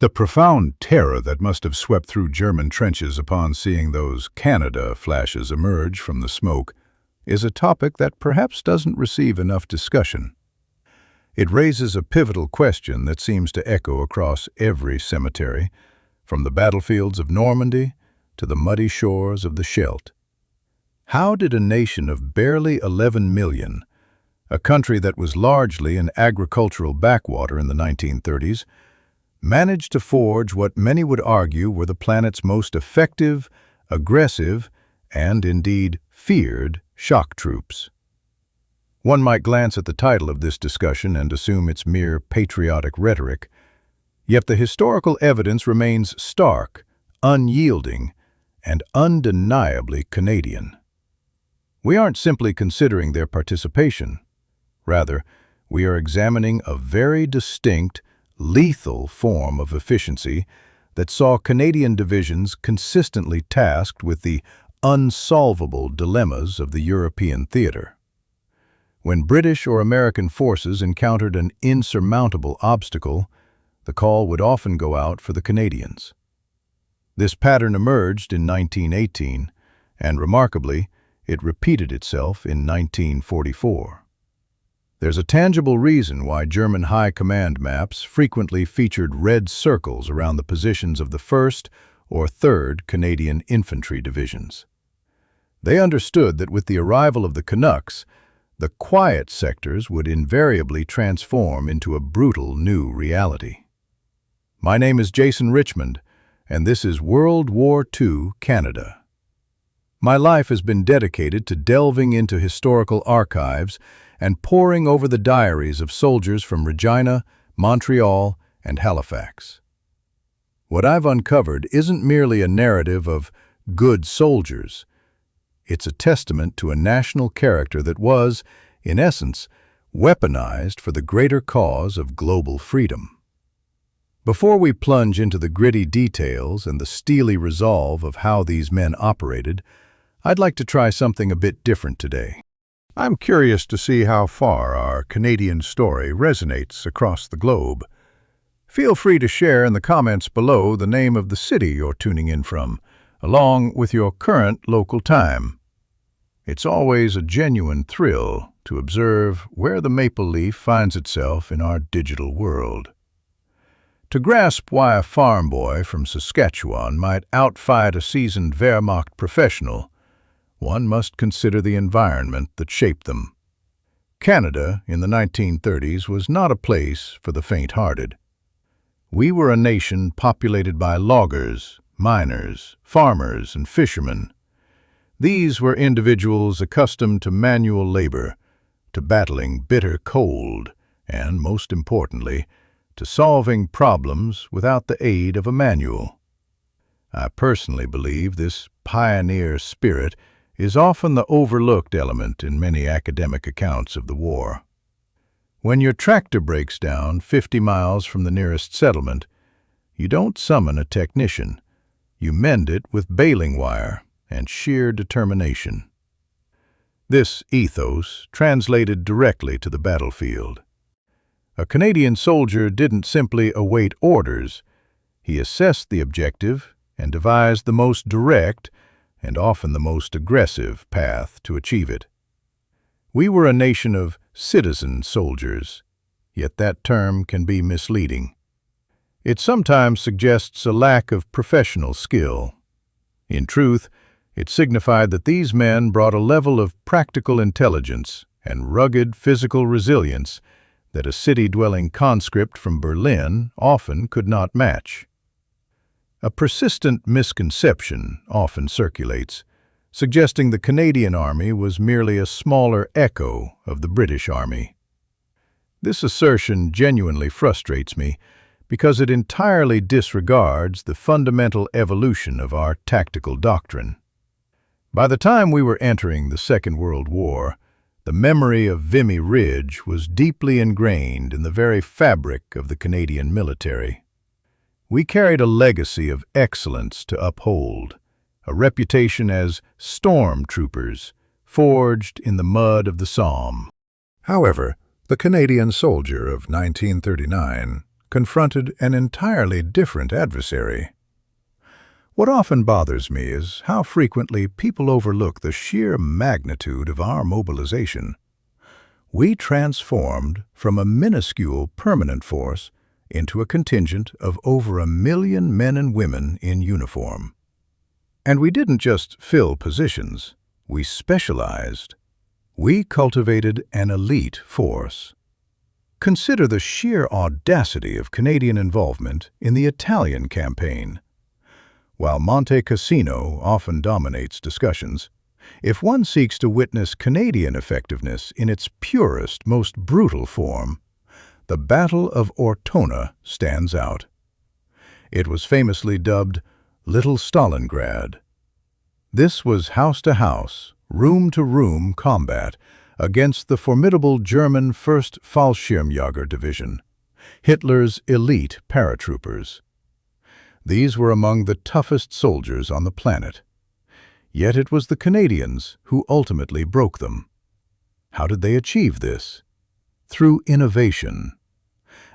The profound terror that must have swept through German trenches upon seeing those Canada flashes emerge from the smoke is a topic that perhaps doesn't receive enough discussion. It raises a pivotal question that seems to echo across every cemetery, from the battlefields of Normandy to the muddy shores of the Scheldt. How did a nation of barely 11 million, a country that was largely an agricultural backwater in the 1930s, manage to forge what many would argue were the planet's most effective, aggressive, and indeed feared shock troops? One might glance at the title of this discussion and assume it's mere patriotic rhetoric, yet the historical evidence remains stark, unyielding, and undeniably Canadian. We aren't simply considering their participation. Rather, we are examining a very distinct, lethal form of efficiency that saw Canadian divisions consistently tasked with the unsolvable dilemmas of the European theater. When British or American forces encountered an insurmountable obstacle, the call would often go out for the Canadians. This pattern emerged in 1918, and remarkably, it repeated itself in 1944. There's a tangible reason why German high command maps frequently featured red circles around the positions of the 1st or 3rd Canadian Infantry Divisions. They understood that with the arrival of the Canucks, the quiet sectors would invariably transform into a brutal new reality. My name is Jason Richmond, and this is World War II Canada. My life has been dedicated to delving into historical archives and poring over the diaries of soldiers from Regina, Montreal, and Halifax. What I've uncovered isn't merely a narrative of good soldiers. It's a testament to a national character that was, in essence, weaponized for the greater cause of global freedom. Before we plunge into the gritty details and the steely resolve of how these men operated, I'd like to try something a bit different today. I'm curious to see how far our Canadian story resonates across the globe. Feel free to share in the comments below the name of the city you're tuning in from, along with your current local time. It's always a genuine thrill to observe where the maple leaf finds itself in our digital world. To grasp why a farm boy from Saskatchewan might outfight a seasoned Wehrmacht professional, one must consider the environment that shaped them. Canada in the 1930s was not a place for the faint-hearted. We were a nation populated by loggers, miners, farmers, and fishermen. These were individuals accustomed to manual labor, to battling bitter cold, and, most importantly, to solving problems without the aid of a manual. I personally believe this pioneer spirit is often the overlooked element in many academic accounts of the war. When your tractor breaks down 50 miles from the nearest settlement, you don't summon a technician. You mend it with baling wire and sheer determination. This ethos translated directly to the battlefield. A Canadian soldier didn't simply await orders. He assessed the objective and devised the most direct and often the most aggressive path to achieve it. We were a nation of citizen soldiers, yet that term can be misleading. It sometimes suggests a lack of professional skill. In truth, it signified that these men brought a level of practical intelligence and rugged physical resilience that a city-dwelling conscript from Berlin often could not match. A persistent misconception often circulates, suggesting the Canadian Army was merely a smaller echo of the British Army. This assertion genuinely frustrates me because it entirely disregards the fundamental evolution of our tactical doctrine. By the time we were entering the Second World War, the memory of Vimy Ridge was deeply ingrained in the very fabric of the Canadian military. We carried a legacy of excellence to uphold, a reputation as storm troopers, forged in the mud of the Somme. However, the Canadian soldier of 1939 confronted an entirely different adversary. What often bothers me is how frequently people overlook the sheer magnitude of our mobilization. We transformed from a minuscule permanent force into a contingent of over 1 million men and women in uniform. And we didn't just fill positions, we specialized. We cultivated an elite force. Consider the sheer audacity of Canadian involvement in the Italian campaign. While Monte Cassino often dominates discussions, if one seeks to witness Canadian effectiveness in its purest, most brutal form, the Battle of Ortona stands out. It was famously dubbed Little Stalingrad. This was house-to-house, room-to-room combat against the formidable German 1st Fallschirmjäger Division, Hitler's elite paratroopers. These were among the toughest soldiers on the planet. Yet it was the Canadians who ultimately broke them. How did they achieve this? Through innovation.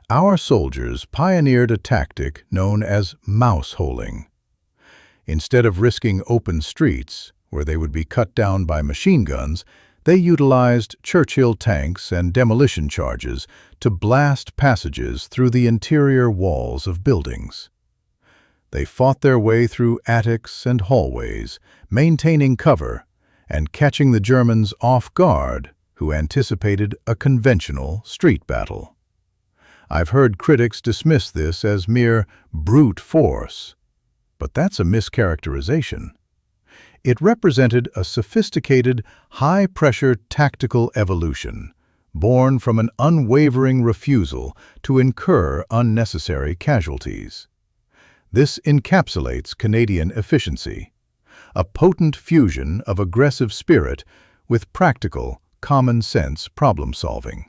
Our soldiers pioneered a tactic known as mouse-holing. Instead of risking open streets, where they would be cut down by machine guns, they utilized Churchill tanks and demolition charges to blast passages through the interior walls of buildings. They fought their way through attics and hallways, maintaining cover and catching the Germans off guard who anticipated a conventional street battle. I've heard critics dismiss this as mere brute force, but that's a mischaracterization. It represented a sophisticated, high-pressure tactical evolution, born from an unwavering refusal to incur unnecessary casualties. This encapsulates Canadian efficiency, a potent fusion of aggressive spirit with practical, common-sense problem-solving.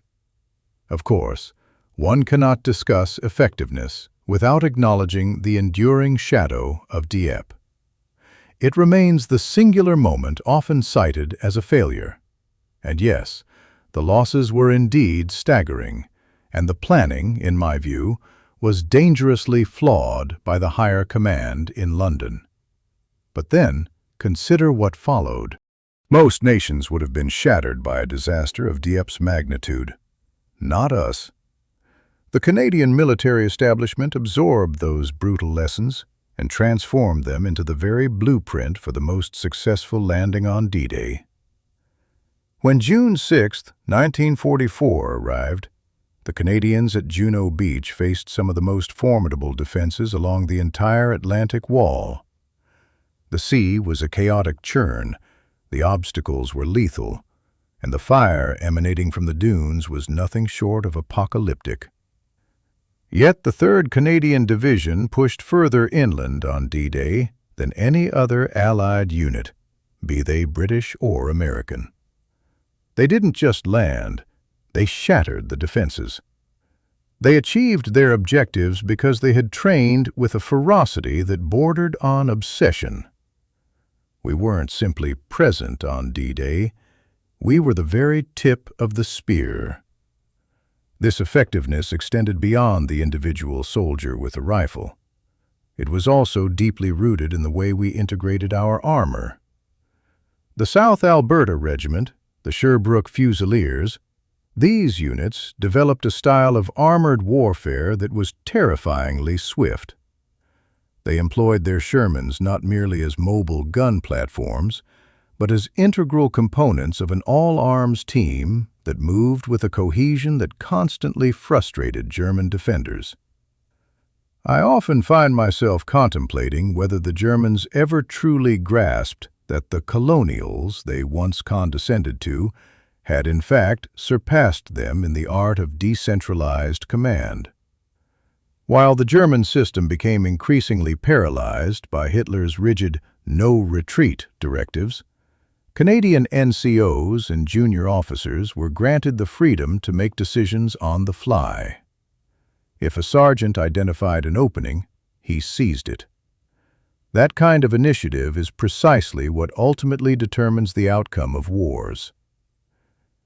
Of course, one cannot discuss effectiveness without acknowledging the enduring shadow of Dieppe. It remains the singular moment often cited as a failure. And yes, the losses were indeed staggering, and the planning, in my view, was dangerously flawed by the higher command in London. But then, consider what followed. Most nations would have been shattered by a disaster of Dieppe's magnitude. Not us. The Canadian military establishment absorbed those brutal lessons and transformed them into the very blueprint for the most successful landing on D-Day. When June 6, 1944 arrived, the Canadians at Juno Beach faced some of the most formidable defenses along the entire Atlantic Wall. The sea was a chaotic churn, the obstacles were lethal, and the fire emanating from the dunes was nothing short of apocalyptic. Yet the 3rd Canadian Division pushed further inland on D-Day than any other Allied unit, be they British or American. They didn't just land, they shattered the defenses. They achieved their objectives because they had trained with a ferocity that bordered on obsession. We weren't simply present on D-Day, we were the very tip of the spear. This effectiveness extended beyond the individual soldier with a rifle. It was also deeply rooted in the way we integrated our armor. The South Alberta Regiment, the Sherbrooke Fusiliers, these units developed a style of armored warfare that was terrifyingly swift. They employed their Shermans not merely as mobile gun platforms, but as integral components of an all-arms team that moved with a cohesion that constantly frustrated German defenders. I often find myself contemplating whether the Germans ever truly grasped that the colonials they once condescended to had in fact surpassed them in the art of decentralized command. While the German system became increasingly paralyzed by Hitler's rigid no-retreat directives, Canadian NCOs and junior officers were granted the freedom to make decisions on the fly. If a sergeant identified an opening, he seized it. That kind of initiative is precisely what ultimately determines the outcome of wars.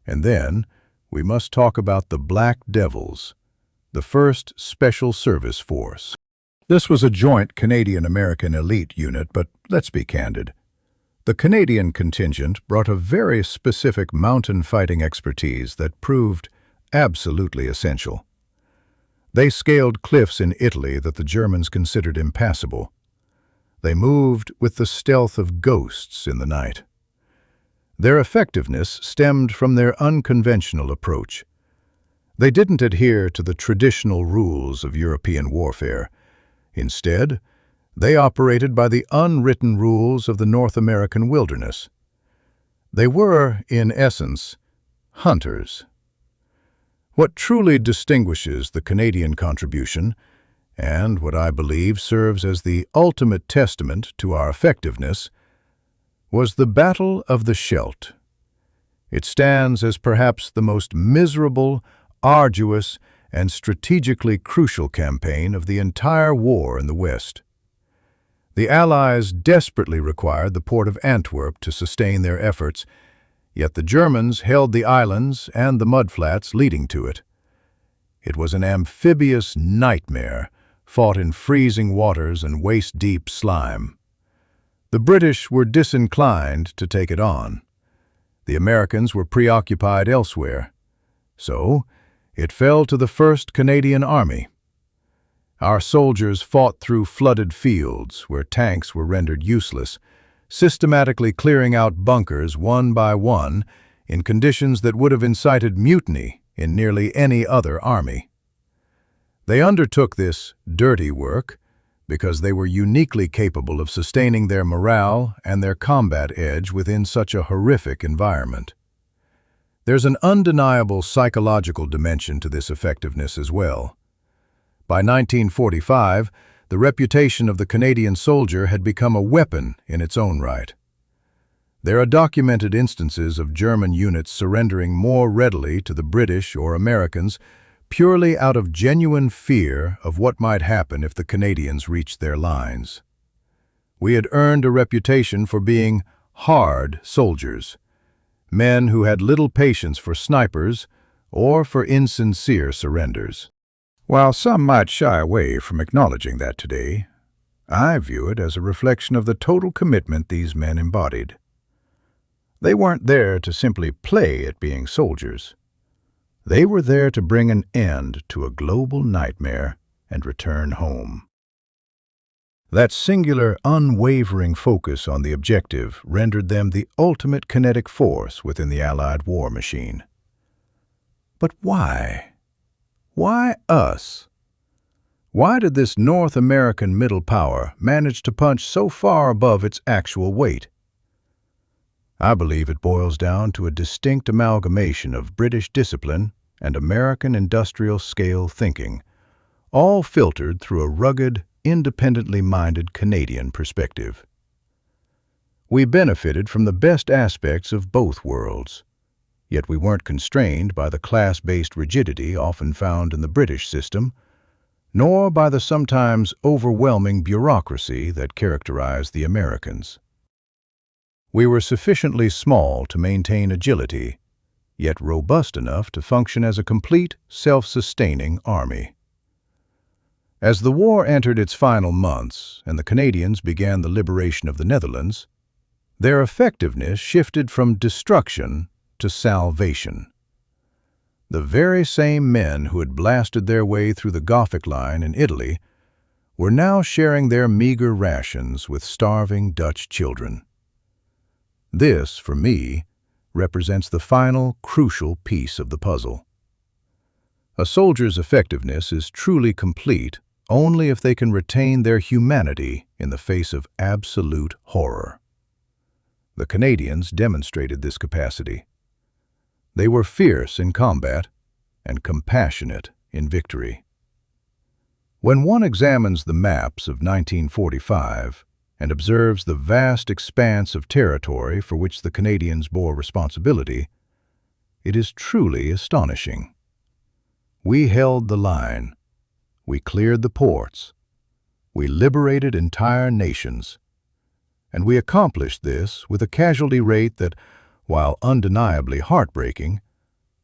And then, we must talk about the Black Devils, the 1st Special Service Force. This was a joint Canadian-American elite unit, but let's be candid. The Canadian contingent brought a very specific mountain fighting expertise that proved absolutely essential. They scaled cliffs in Italy that the Germans considered impassable. They moved with the stealth of ghosts in the night. Their effectiveness stemmed from their unconventional approach. They didn't adhere to the traditional rules of European warfare. Instead, they operated by the unwritten rules of the North American wilderness. They were, in essence, hunters. What truly distinguishes the Canadian contribution, and what I believe serves as the ultimate testament to our effectiveness, was the Battle of the Scheldt. It stands as perhaps the most miserable, arduous, and strategically crucial campaign of the entire war in the West. The Allies desperately required the port of Antwerp to sustain their efforts, yet the Germans held the islands and the mudflats leading to it. It was an amphibious nightmare, fought in freezing waters and waist-deep slime. The British were disinclined to take it on. The Americans were preoccupied elsewhere. So, it fell to the 1st Canadian Army. Our soldiers fought through flooded fields where tanks were rendered useless, systematically clearing out bunkers one by one in conditions that would have incited mutiny in nearly any other army. They undertook this dirty work because they were uniquely capable of sustaining their morale and their combat edge within such a horrific environment. There's an undeniable psychological dimension to this effectiveness as well. By 1945, the reputation of the Canadian soldier had become a weapon in its own right. There are documented instances of German units surrendering more readily to the British or Americans purely out of genuine fear of what might happen if the Canadians reached their lines. We had earned a reputation for being hard soldiers, men who had little patience for snipers or for insincere surrenders. While some might shy away from acknowledging that today, I view it as a reflection of the total commitment these men embodied. They weren't there to simply play at being soldiers. They were there to bring an end to a global nightmare and return home. That singular, unwavering focus on the objective rendered them the ultimate kinetic force within the Allied war machine. But why? Why us? Why did this North American middle power manage to punch so far above its actual weight? I believe it boils down to a distinct amalgamation of British discipline and American industrial-scale thinking, all filtered through a rugged, independently minded Canadian perspective. We benefited from the best aspects of both worlds, yet we weren't constrained by the class-based rigidity often found in the British system, nor by the sometimes overwhelming bureaucracy that characterized the Americans. We were sufficiently small to maintain agility, yet robust enough to function as a complete, self-sustaining army. As the war entered its final months and the Canadians began the liberation of the Netherlands, their effectiveness shifted from destruction to salvation. The very same men who had blasted their way through the Gothic line in Italy were now sharing their meager rations with starving Dutch children. This, for me, represents the final, crucial piece of the puzzle. A soldier's effectiveness is truly complete only if they can retain their humanity in the face of absolute horror. The Canadians demonstrated this capacity. They were fierce in combat and compassionate in victory. When one examines the maps of 1945 and observes the vast expanse of territory for which the Canadians bore responsibility, it is truly astonishing. We held the line. We cleared the ports. We liberated entire nations. And we accomplished this with a casualty rate that, while undeniably heartbreaking,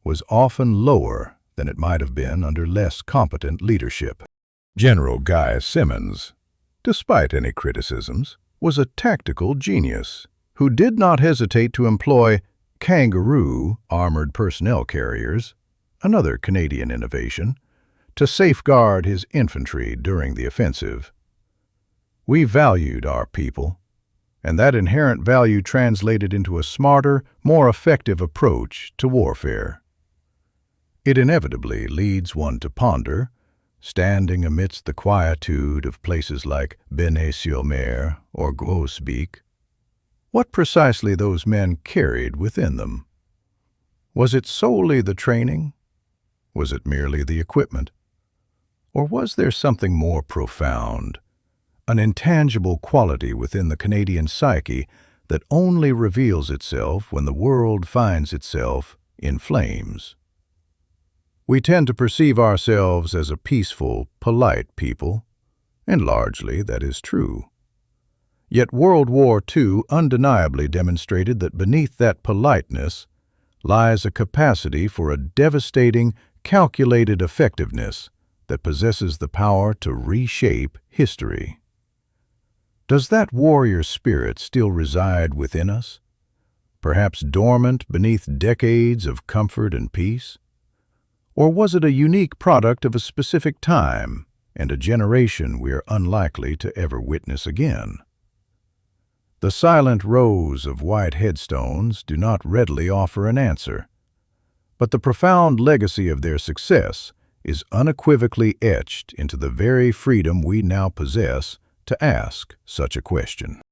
was often lower than it might have been under less competent leadership. General Guy Simonds, despite any criticisms, was a tactical genius who did not hesitate to employ Kangaroo armored personnel carriers, another Canadian innovation, to safeguard his infantry during the offensive. We valued our people, and that inherent value translated into a smarter, more effective approach to warfare. It inevitably leads one to ponder, standing amidst the quietude of places like Bonneuil-sur-Mer or Groesbeek, what precisely those men carried within them. Was it solely the training? Was it merely the equipment? Or was there something more profound, an intangible quality within the Canadian psyche that only reveals itself when the world finds itself in flames? We tend to perceive ourselves as a peaceful, polite people, and largely that is true. Yet World War II undeniably demonstrated that beneath that politeness lies a capacity for a devastating, calculated effectiveness that possesses the power to reshape history. Does that warrior spirit still reside within us, perhaps dormant beneath decades of comfort and peace? Or was it a unique product of a specific time and a generation we are unlikely to ever witness again? The silent rows of white headstones do not readily offer an answer, but the profound legacy of their success is unequivocally etched into the very freedom we now possess to ask such a question.